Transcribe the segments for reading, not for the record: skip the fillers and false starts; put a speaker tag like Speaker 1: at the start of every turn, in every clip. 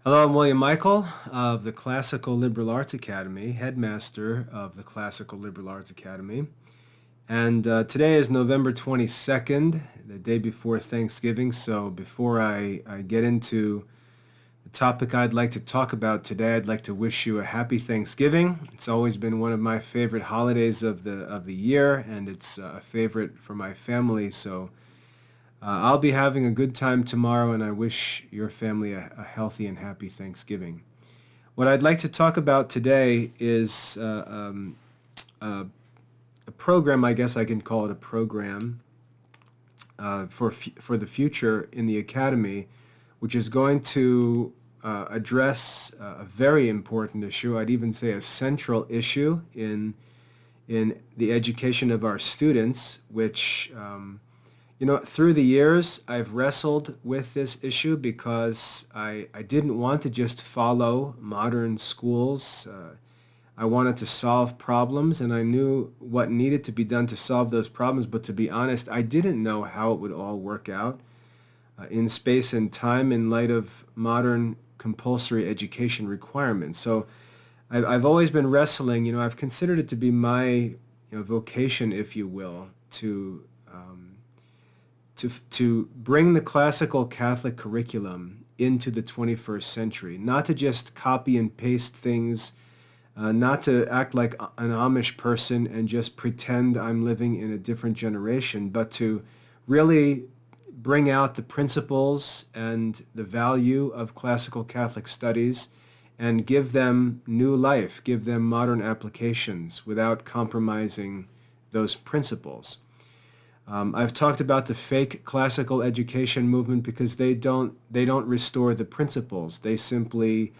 Speaker 1: Hello, I'm William Michael of the Classical Liberal Arts Academy, headmaster of the Classical Liberal Arts Academy. And today is November 22nd, the day before Thanksgiving. So before I get into the topic I'd like to talk about today, I'd like to wish you a happy Thanksgiving. It's always been one of my favorite holidays of the year, and it's a favorite for my family. So I'll be having a good time tomorrow, and I wish your family a healthy and happy Thanksgiving. What I'd like to talk about today is a program, I guess I can call it a program, for the future in the Academy, which is going to address a very important issue. I'd even say a central issue in the education of our students, which through the years, I've wrestled with this issue because I didn't want to just follow modern schools. I wanted to solve problems, and I knew what needed to be done to solve those problems. But to be honest, I didn't know how it would all work out in space and time in light of modern compulsory education requirements. So I've always been wrestling. I've considered it to be my vocation, if you will, to bring the classical Catholic curriculum into the 21st century, not to just copy and paste things, not to act like an Amish person and just pretend I'm living in a different generation, but to really bring out the principles and the value of classical Catholic studies and give them new life, give them modern applications without compromising those principles. I've talked about the fake classical education movement because they don't restore the principles. They simply,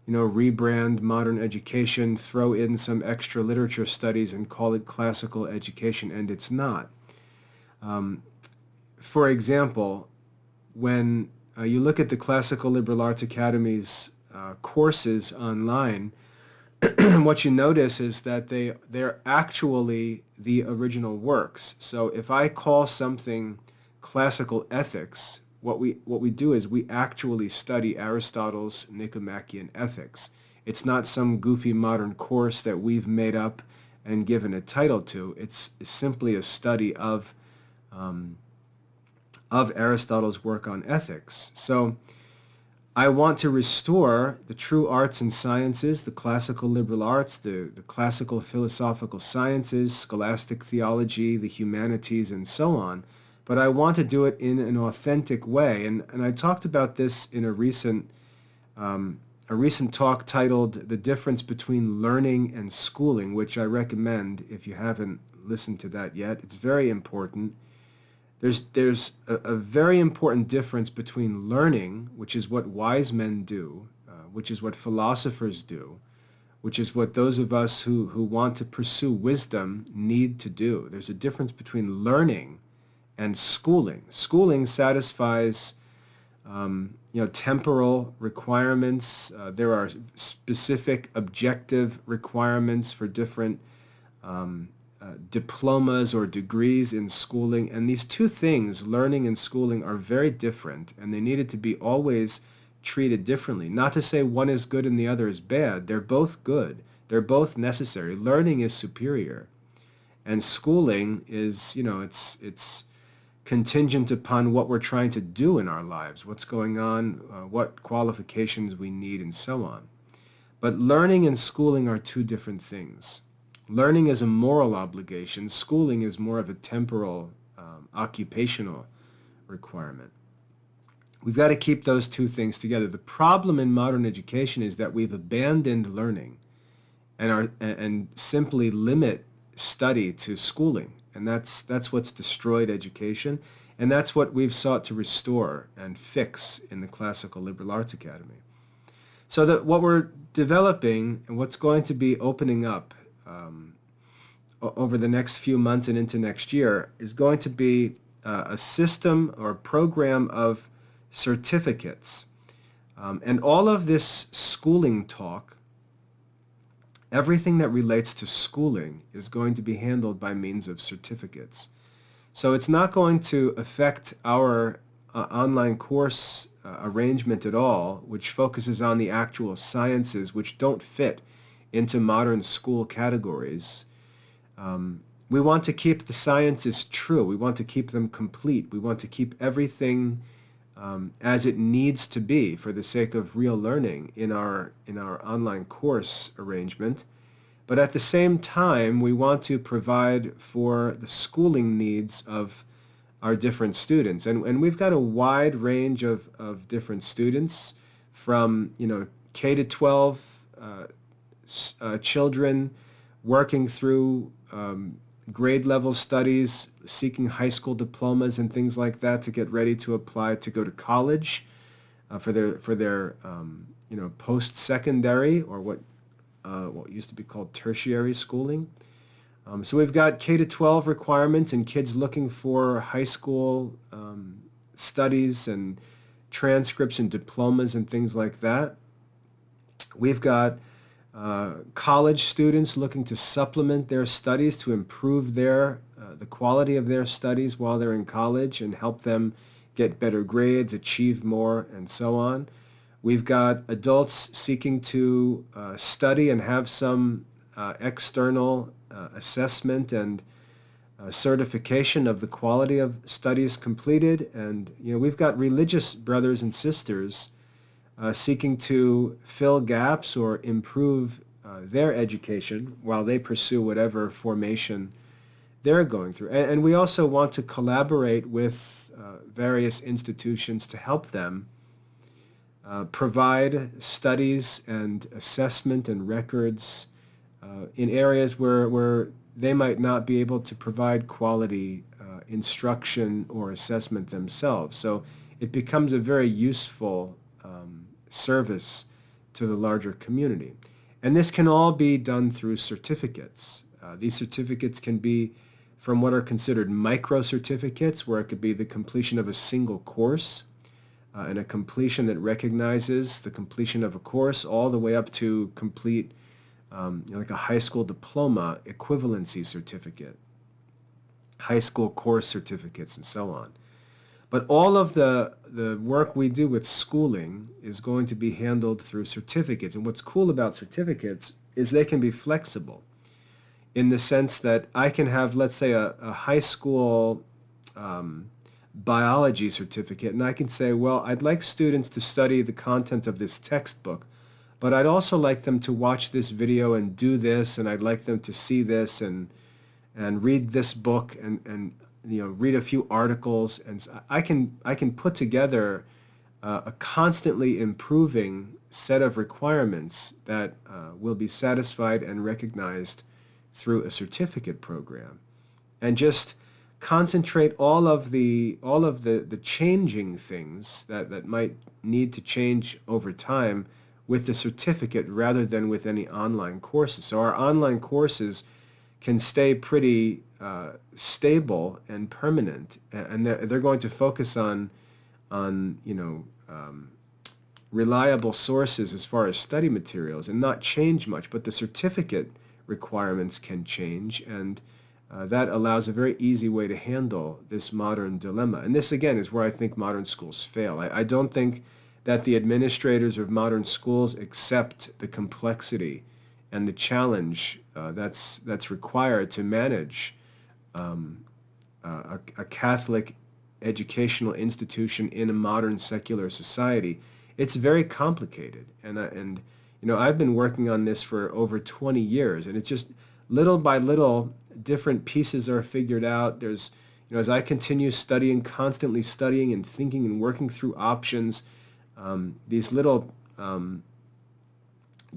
Speaker 1: rebrand modern education, throw in some extra literature studies, and call it classical education, and it's not. For example, when you look at the Classical Liberal Arts Academy's courses online, what you notice is that they're actually the original works. So if I call something classical ethics, what we do is we actually study Aristotle's Nicomachean Ethics. It's not some goofy modern course that we've made up and given a title to. It's simply a study of Aristotle's work on ethics. So I want to restore the true arts and sciences, the classical liberal arts, the classical philosophical sciences, scholastic theology, the humanities, and so on. But I want to do it in an authentic way. And I talked about this in a recent talk titled The Difference Between Learning and Schooling, which I recommend if you haven't listened to that yet. It's very important. There's a very important difference between learning, which is what wise men do, which is what philosophers do, which is what those of us who want to pursue wisdom need to do. There's a difference between learning and schooling. Schooling satisfies temporal requirements. There are specific objective requirements for different diplomas or degrees in schooling, and these two things, learning and schooling, are very different, and they needed to be always treated differently. Not to say one is good and the other is bad. They're both good. They're both necessary. Learning is superior, and schooling is, it's contingent upon what we're trying to do in our lives, what's going on, what qualifications we need, and so on. But learning and schooling are two different things. Learning is a moral obligation. Schooling is more of a temporal, occupational requirement. We've got to keep those two things together. The problem in modern education is that we've abandoned learning and simply limit study to schooling. And that's what's destroyed education. And that's what we've sought to restore and fix in the Classical Liberal Arts Academy. So that what we're developing and what's going to be opening up over the next few months and into next year is going to be a system or a program of certificates. And all of this schooling talk, everything that relates to schooling, is going to be handled by means of certificates. So it's not going to affect our online course arrangement at all, which focuses on the actual sciences which don't fit into modern school categories. We want to keep the sciences true. We want to keep them complete. We want to keep everything as it needs to be for the sake of real learning in our online course arrangement. But at the same time, we want to provide for the schooling needs of our different students. And we've got a wide range of different students from, K to 12 children working through grade level studies, seeking high school diplomas and things like that to get ready to apply to go to college for their post-secondary, or what used to be called tertiary schooling. So we've got K to 12 requirements and kids looking for high school studies and transcripts and diplomas and things like that. We've got college students looking to supplement their studies to improve the quality of their studies while they're in college and help them get better grades, achieve more, and so on. We've got adults seeking to study and have some external assessment and certification of the quality of studies completed. And we've got religious brothers and sisters seeking to fill gaps or improve their education while they pursue whatever formation they're going through. And we also want to collaborate with various institutions to help them provide studies and assessment and records in areas where they might not be able to provide quality instruction or assessment themselves. So it becomes a very useful service to the larger community. And this can all be done through certificates. These certificates can be from what are considered micro-certificates, where it could be the completion of a single course, and a completion that recognizes the completion of a course, all the way up to complete like a high school diploma equivalency certificate, high school course certificates, and so on. But all of the work we do with schooling is going to be handled through certificates. And what's cool about certificates is they can be flexible in the sense that I can have, let's say, a high school biology certificate, and I can say, well, I'd like students to study the content of this textbook, but I'd also like them to watch this video and do this, and I'd like them to see this and read this book and read a few articles, and I can put together a constantly improving set of requirements that will be satisfied and recognized through a certificate program, and just concentrate all of the changing things that might need to change over time with the certificate rather than with any online courses. So our online courses can stay pretty stable and permanent, and they're going to focus on reliable sources as far as study materials and not change much, but the certificate requirements can change, and that allows a very easy way to handle this modern dilemma. And this, again, is where I think modern schools fail. I don't think that the administrators of modern schools accept the complexity and the challenge that's required to manage a Catholic educational institution in a modern secular society. It's very complicated, and I've been working on this for over 20 years, and it's just little by little different pieces are figured out. There's, as I continue studying, constantly studying and thinking and working through options, these little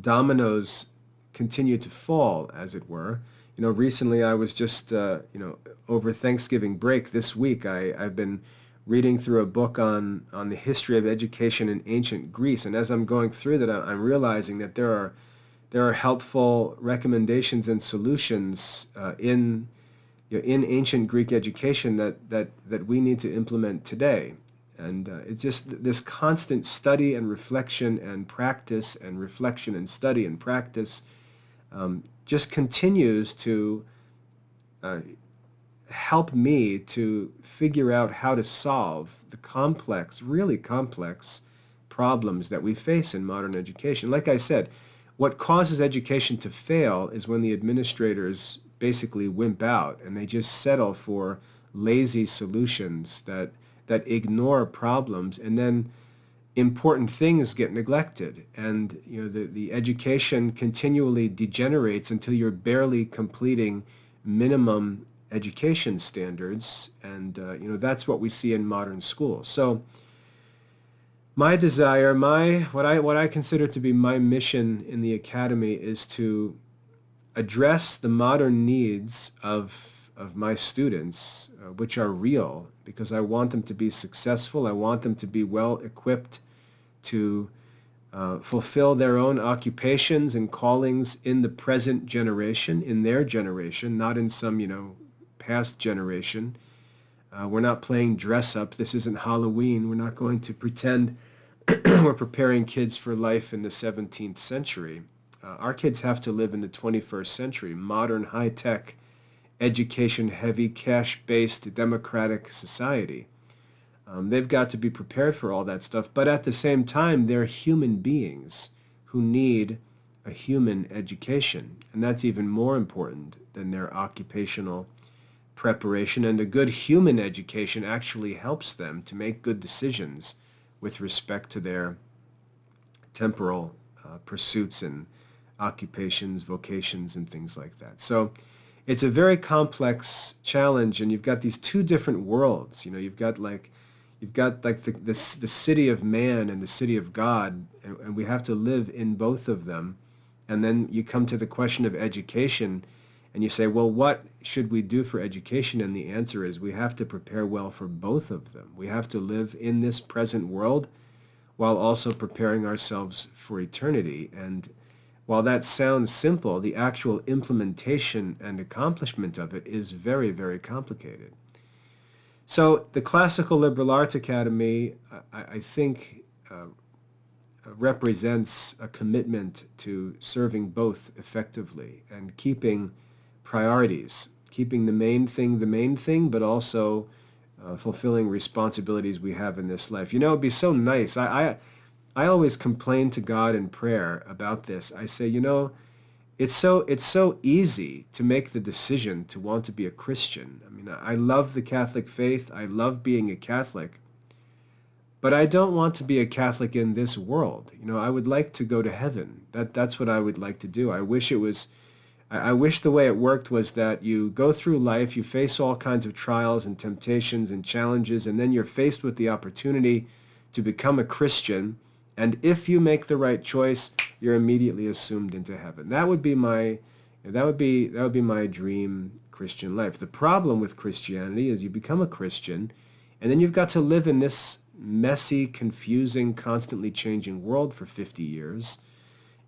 Speaker 1: dominoes continue to fall, as it were. Recently I was just, over Thanksgiving break this week, I've been reading through a book on the history of education in ancient Greece, and as I'm going through that, I'm realizing that there are helpful recommendations and solutions in ancient Greek education that we need to implement today. And it's just this constant study and reflection and practice and reflection and study and practice just continues to help me to figure out how to solve the complex, really complex problems that we face in modern education. Like I said, what causes education to fail is when the administrators basically wimp out and they just settle for lazy solutions that ignore problems, and then important things get neglected, and the education continually degenerates until you're barely completing minimum education standards, and that's what we see in modern schools. So my desire, what I consider to be my mission in the academy is to address the modern needs of my students, which are real, because I want them to be successful. I want them to be well equipped to fulfill their own occupations and callings in the present generation, in their generation, not in some, past generation. We're not playing dress up. This isn't Halloween. We're not going to pretend we're preparing kids for life in the 17th century. Our kids have to live in the 21st century, modern, high-tech, education-heavy, cash-based, democratic society. They've got to be prepared for all that stuff, but at the same time, they're human beings who need a human education, and that's even more important than their occupational preparation. And a good human education actually helps them to make good decisions with respect to their temporal pursuits and occupations, vocations, and things like that. So it's a very complex challenge, and you've got these two different worlds. You've got like the city of man and the city of God, and we have to live in both of them. And then you come to the question of education, and you say, well, what should we do for education? And the answer is we have to prepare well for both of them. We have to live in this present world while also preparing ourselves for eternity. And while that sounds simple, the actual implementation and accomplishment of it is very, very complicated. So the Classical Liberal Arts Academy, I think, represents a commitment to serving both effectively and keeping priorities, keeping the main thing, but also fulfilling responsibilities we have in this life. It'd be so nice. I always complain to God in prayer about this. I say, it's so easy to make the decision to want to be a Christian. I mean, I love the Catholic faith. I love being a Catholic. But I don't want to be a Catholic in this world. I would like to go to heaven. That's what I would like to do. I wish the way it worked was that you go through life, you face all kinds of trials and temptations and challenges, and then you're faced with the opportunity to become a Christian. And if you make the right choice, you're immediately assumed into heaven. That would be my dream Christian life. The problem with Christianity is you become a Christian, and then you've got to live in this messy, confusing, constantly changing world for 50 years.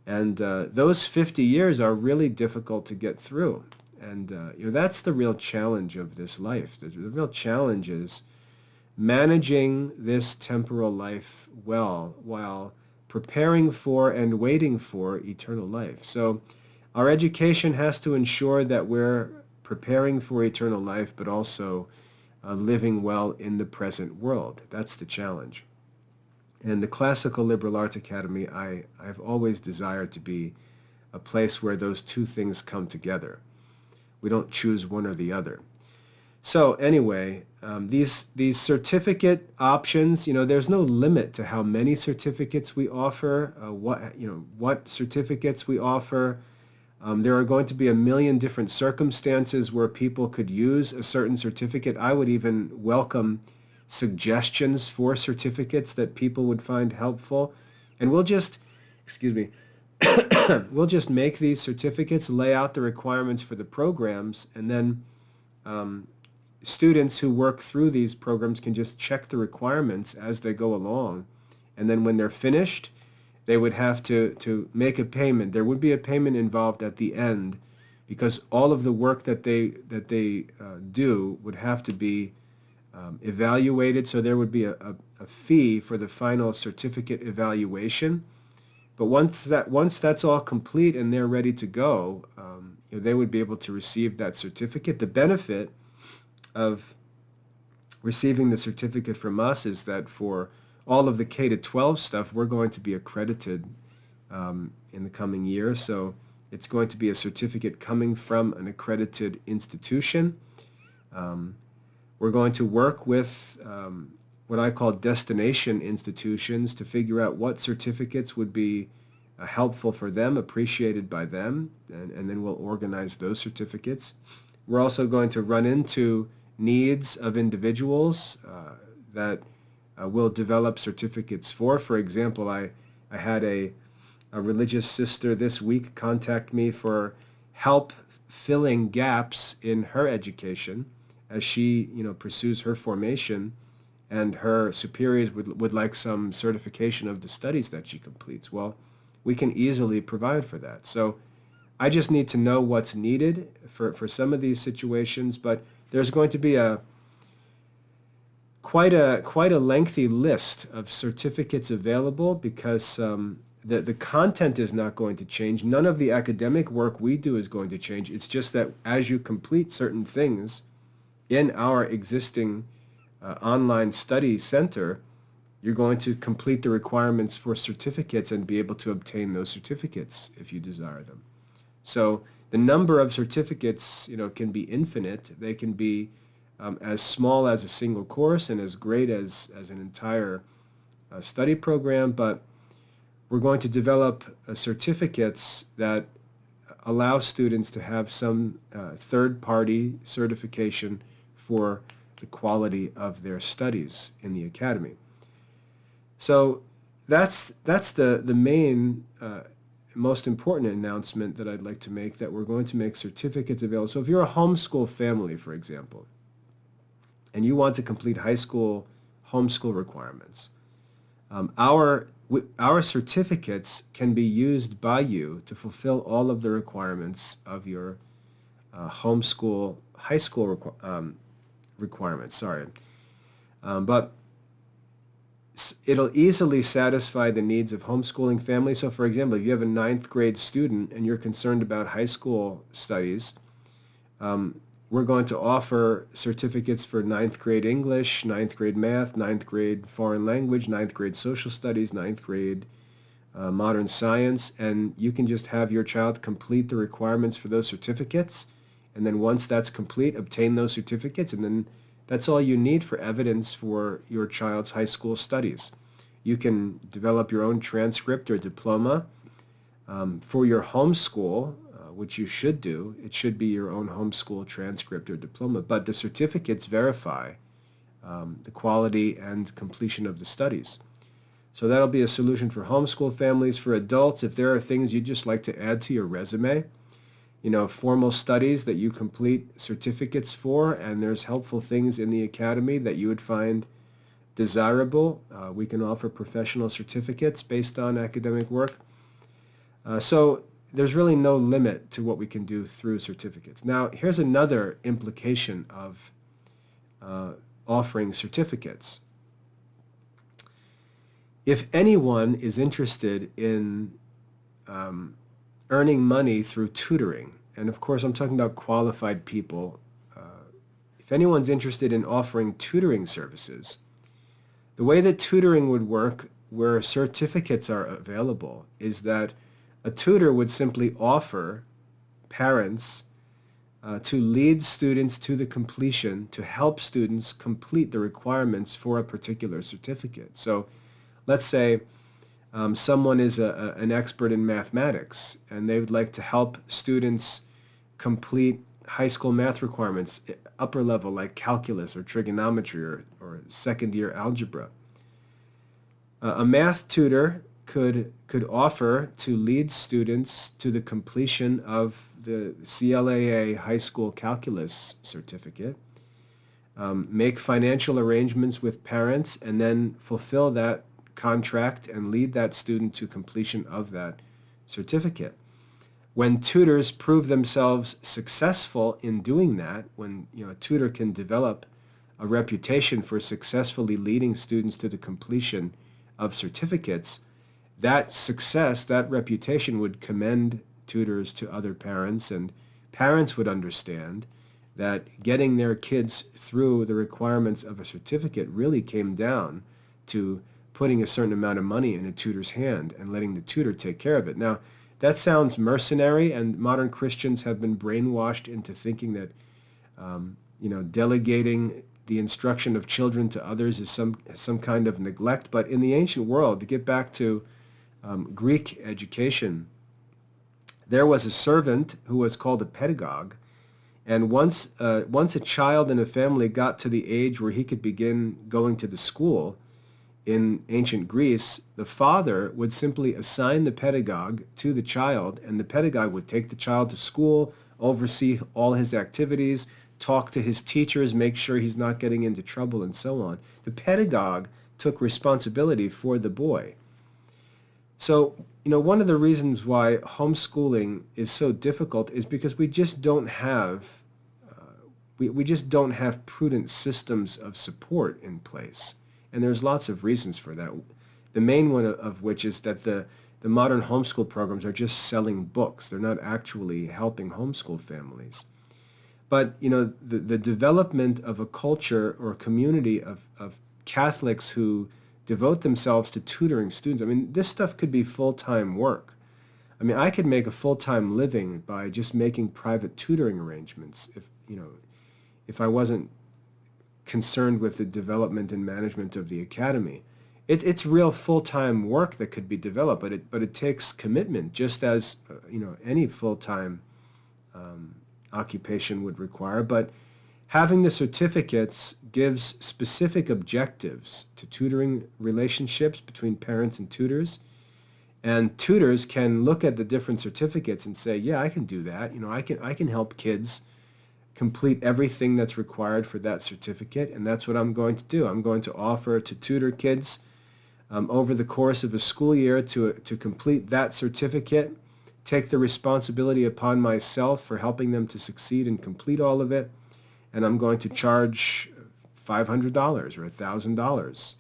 Speaker 1: And those 50 years are really difficult to get through. And that's the real challenge of this life. The real challenge is managing this temporal life well while preparing for and waiting for eternal life. So our education has to ensure that we're preparing for eternal life, but also living well in the present world. That's the challenge. And the Classical Liberal Arts Academy, I've always desired to be a place where those two things come together. We don't choose one or the other. So anyway, these certificate options, there's no limit to how many certificates we offer, what certificates we offer. There are going to be a million different circumstances where people could use a certain certificate. I would even welcome suggestions for certificates that people would find helpful. And we'll just make these certificates, lay out the requirements for the programs, and then students who work through these programs can just check the requirements as they go along. And then when they're finished, they would have to make a payment. There would be a payment involved at the end, because all of the work that they do would have to be evaluated. So there would be a fee for the final certificate evaluation. But once that's all complete and they're ready to go, they would be able to receive that certificate. The benefit of receiving the certificate from us is that for all of the K to 12 stuff, we're going to be accredited in the coming year. So it's going to be a certificate coming from an accredited institution. We're going to work with what I call destination institutions to figure out what certificates would be helpful for them, appreciated by them, and then we'll organize those certificates. We're also going to run into needs of individuals that we'll develop certificates for. For example, I had a religious sister this week contact me for help filling gaps in her education as she, pursues her formation, and her superiors would like some certification of the studies that she completes. Well, we can easily provide for that. So I just need to know what's needed for some of these situations, but there's going to be quite a lengthy list of certificates available because the content is not going to change. None of the academic work we do is going to change. It's just that as you complete certain things in our existing online study center, you're going to complete the requirements for certificates and be able to obtain those certificates if you desire them. So the number of certificates, can be infinite. They can be as small as a single course and as great as an entire study program, but we're going to develop certificates that allow students to have some third-party certification for the quality of their studies in the academy. So that's the main most important announcement that I'd like to make, that we're going to make certificates available. So if you're a homeschool family, for example, and you want to complete high school homeschool requirements, our certificates can be used by you to fulfill all of the requirements of your homeschool high school requirements. Sorry, but it'll easily satisfy the needs of homeschooling families. So for example, if you have a ninth grade student and you're concerned about high school studies, we're going to offer certificates for ninth grade English, ninth grade math, ninth grade foreign language, ninth grade social studies, ninth grade modern science, and you can just have your child complete the requirements for those certificates, and then once that's complete, obtain those certificates, and then that's all you need for evidence for your child's high school studies. You can develop your own transcript or diploma for your homeschool, which you should do. It should be your own homeschool transcript or diploma, but the certificates verify the quality and completion of the studies. So that'll be a solution for homeschool families. For adults, if there are things you'd just like to add to your resume, formal studies that you complete certificates for, and there's helpful things in the academy that you would find desirable, we can offer professional certificates based on academic work. So there's really no limit to what we can do through certificates. Now, here's another implication of offering certificates. If anyone is interested in earning money through tutoring, and of course I'm talking about qualified people, if anyone's interested in offering tutoring services, the way that tutoring would work where certificates are available is that a tutor would simply offer parents to lead students to the completion, to help students complete the requirements for a particular certificate. So let's say someone is an expert in mathematics and they would like to help students complete high school math requirements, upper level like calculus or trigonometry or second year algebra. A math tutor could offer to lead students to the completion of the CLAA high school calculus certificate, make financial arrangements with parents, and then fulfill that contract and lead that student to completion of that certificate. When tutors prove themselves successful in doing that, when a tutor can develop a reputation for successfully leading students to the completion of certificates, that success, that reputation would commend tutors to other parents, and parents would understand that getting their kids through the requirements of a certificate really came down to putting a certain amount of money in a tutor's hand and letting the tutor take care of it. Now, that sounds mercenary, and modern Christians have been brainwashed into thinking that delegating the instruction of children to others is some kind of neglect. But in the ancient world, to get back to Greek education, there was a servant who was called a pedagogue, and once a child in a family got to the age where he could begin going to the school, in ancient Greece, the father would simply assign the pedagogue to the child, and the pedagogue would take the child to school, oversee all his activities, talk to his teachers, make sure he's not getting into trouble, and so on. The pedagogue took responsibility for the boy. So, one of the reasons why homeschooling is so difficult is because we just don't have we just don't have prudent systems of support in place. And there's lots of reasons for that. The main one of which is that the modern homeschool programs are just selling books. They're not actually helping homeschool families. But, the development of a culture or a community of Catholics who devote themselves to tutoring students, this stuff could be full-time work. I could make a full-time living by just making private tutoring arrangements if I wasn't concerned with the development and management of the academy. It's real full-time work that could be developed, but it takes commitment, just as any full-time occupation would require. But having the certificates gives specific objectives to tutoring relationships between parents and tutors, and tutors can look at the different certificates and say, yeah, I can do that. I can help kids complete everything that's required for that certificate, and that's what I'm going to do. I'm going to offer to tutor kids over the course of a school year to complete that certificate, take the responsibility upon myself for helping them to succeed and complete all of it, and I'm going to charge $500 or $1,000.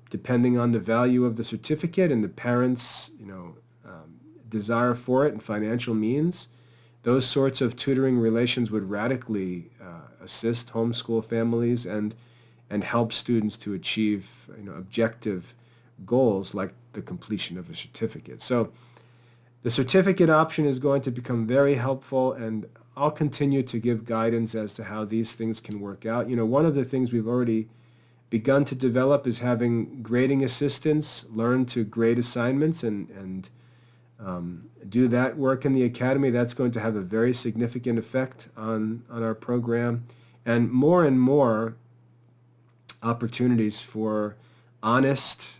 Speaker 1: Depending on the value of the certificate and the parents' desire for it and financial means, those sorts of tutoring relations would radically assist homeschool families and help students to achieve objective goals like the completion of a certificate. So the certificate option is going to become very helpful, and I'll continue to give guidance as to how these things can work out. One of the things we've already begun to develop is having grading assistants learn to grade assignments and do that work in the academy. That's going to have a very significant effect on our program, and more opportunities for honest,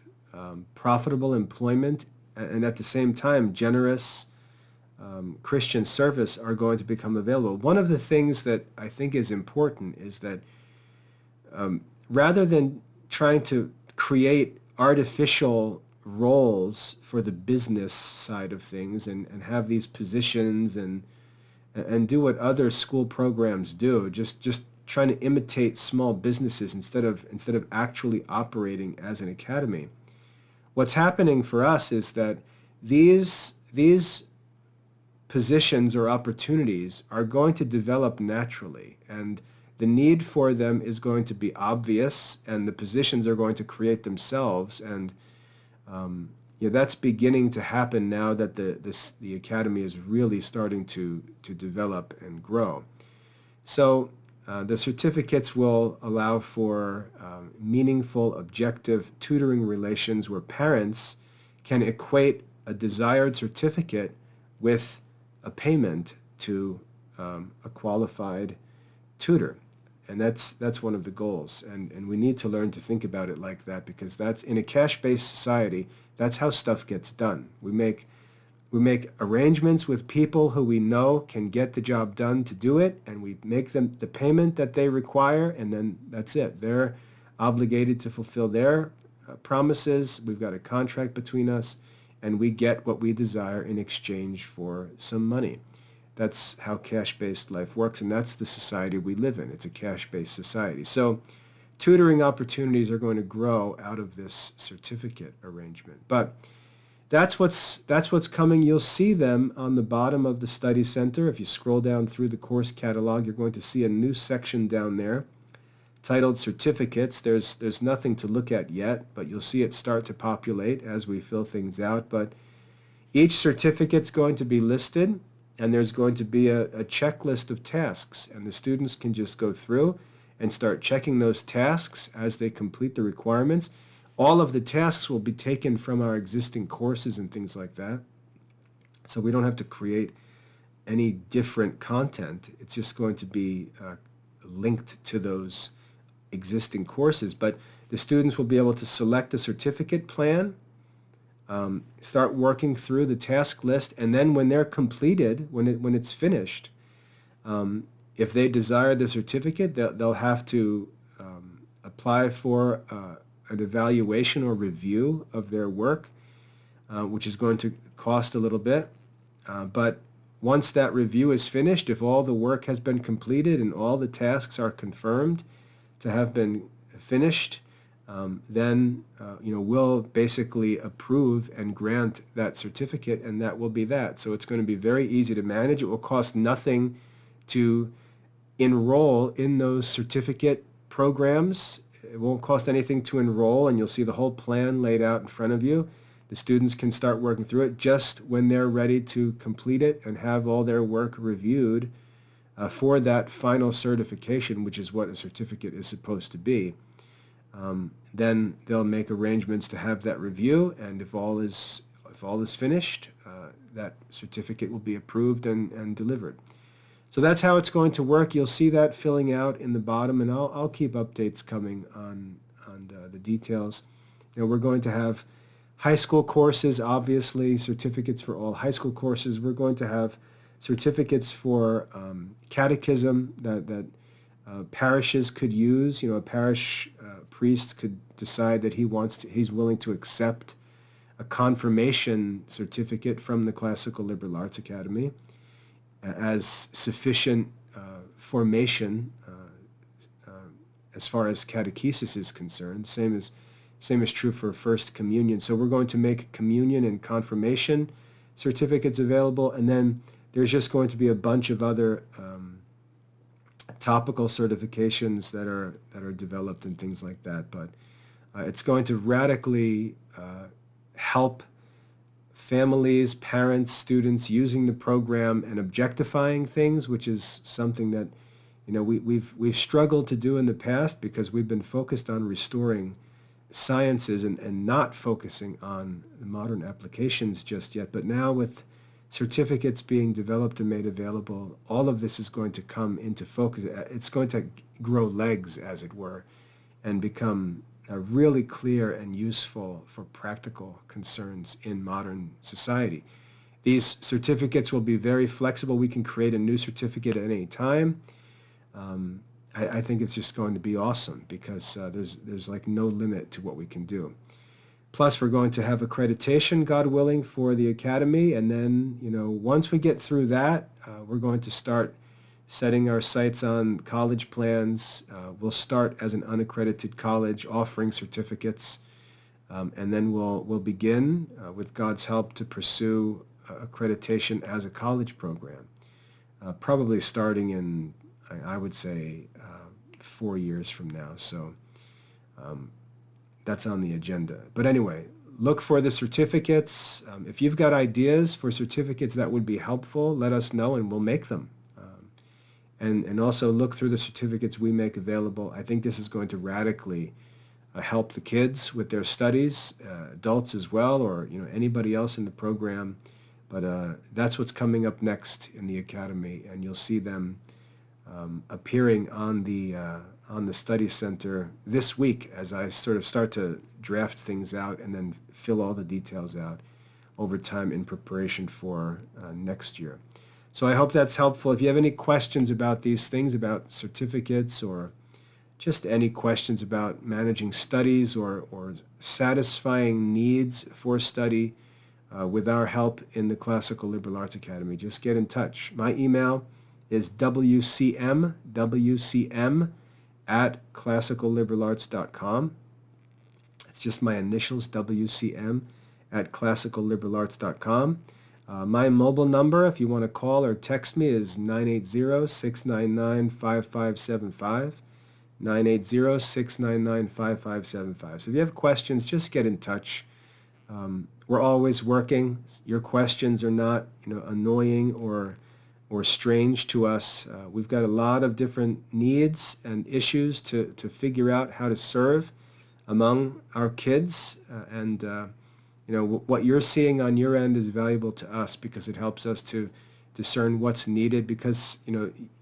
Speaker 1: profitable employment, and at the same time generous Christian service are going to become available. One of the things that I think is important is that rather than trying to create artificial roles for the business side of things and have these positions and do what other school programs do, just trying to imitate small businesses instead of actually operating as an academy. What's happening for us is that these positions or opportunities are going to develop naturally, and the need for them is going to be obvious, and the positions are going to create themselves, and that's beginning to happen now that the academy is really starting to develop and grow. So the certificates will allow for meaningful, objective tutoring relations where parents can equate a desired certificate with a payment to a qualified tutor. And that's one of the goals. And we need to learn to think about it like that, because that's, in a cash-based society, that's how stuff gets done. We make arrangements with people who we know can get the job done to do it, and we make them the payment that they require, and then that's it. They're obligated to fulfill their promises. We've got a contract between us, and we get what we desire in exchange for some money. That's how cash-based life works, and that's the society we live in. It's a cash-based society. So tutoring opportunities are going to grow out of this certificate arrangement. But that's what's coming. You'll see them on the bottom of the study center. If you scroll down through the course catalog, you're going to see a new section down there titled Certificates. There's nothing to look at yet, but you'll see it start to populate as we fill things out. But each certificate's going to be listed, and there's going to be a checklist of tasks, and the students can just go through and start checking those tasks as they complete the requirements. All of the tasks will be taken from our existing courses and things like that. So we don't have to create any different content. It's just going to be linked to those existing courses. But the students will be able to select a certificate plan, start working through the task list, and then when they're completed, when it's finished, if they desire the certificate, they'll have to apply for an evaluation or review of their work, which is going to cost a little bit. But once that review is finished, if all the work has been completed and all the tasks are confirmed to have been finished, then we'll basically approve and grant that certificate, and that will be that. So it's going to be very easy to manage. It will cost nothing to enroll in those certificate programs. It won't cost anything to enroll, and you'll see the whole plan laid out in front of you. The students can start working through it just when they're ready to complete it and have all their work reviewed for that final certification, which is what a certificate is supposed to be. Then they'll make arrangements to have that review, and if all is finished, that certificate will be approved and delivered. So that's how it's going to work. You'll see that filling out in the bottom, and I'll keep updates coming on the details. We're going to have high school courses, obviously, certificates for all high school courses. We're going to have certificates for catechism that parishes could use. A parish priest could decide that he's willing to accept a confirmation certificate from the Classical Liberal Arts Academy as sufficient formation as far as catechesis is concerned. Same is true for First Communion. So we're going to make communion and confirmation certificates available, and then there's just going to be a bunch of other topical certifications that are developed and things like that. But it's going to radically help families, parents, students using the program and objectifying things, which is something that we've struggled to do in the past because we've been focused on restoring sciences and not focusing on the modern applications just yet. But now with certificates being developed and made available, all of this is going to come into focus. It's going to grow legs, as it were, and become really clear and useful for practical concerns in modern society. These certificates will be very flexible. We can create a new certificate at any time. I think it's just going to be awesome because there's like no limit to what we can do. Plus, we're going to have accreditation, God willing, for the Academy, and then once we get through that, we're going to start setting our sights on college plans. We'll start as an unaccredited college offering certificates, and then we'll begin, with God's help, to pursue accreditation as a college program, probably starting in, I would say, 4 years from now. So that's on the agenda. But anyway, look for the certificates. If you've got ideas for certificates that would be helpful, let us know and we'll make them. And also look through the certificates we make available. I think this is going to radically help the kids with their studies, adults as well, or anybody else in the program. But that's what's coming up next in the Academy, and you'll see them appearing on the study center this week as I sort of start to draft things out and then fill all the details out over time in preparation for next year. So I hope that's helpful. If you have any questions about these things, about certificates, or just any questions about managing studies or satisfying needs for study with our help in the Classical Liberal Arts Academy, just get in touch. My email is wcm@classicalliberarts.com. It's just my initials, WCM at classicalliberalarts.com. My mobile number, if you want to call or text me, is 980-699-5575. 980-699-5575. So if you have questions, just get in touch. We're always working. Your questions are not, annoying or strange to us. We've got a lot of different needs and issues to figure out how to serve among our kids, and what you're seeing on your end is valuable to us because it helps us to discern what's needed, because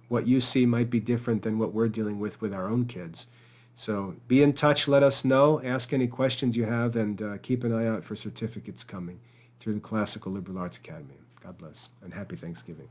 Speaker 1: what you see might be different than what we're dealing with our own kids. So be in touch, let us know, ask any questions you have, and keep an eye out for certificates coming through the Classical Liberal Arts Academy. God bless, and happy Thanksgiving.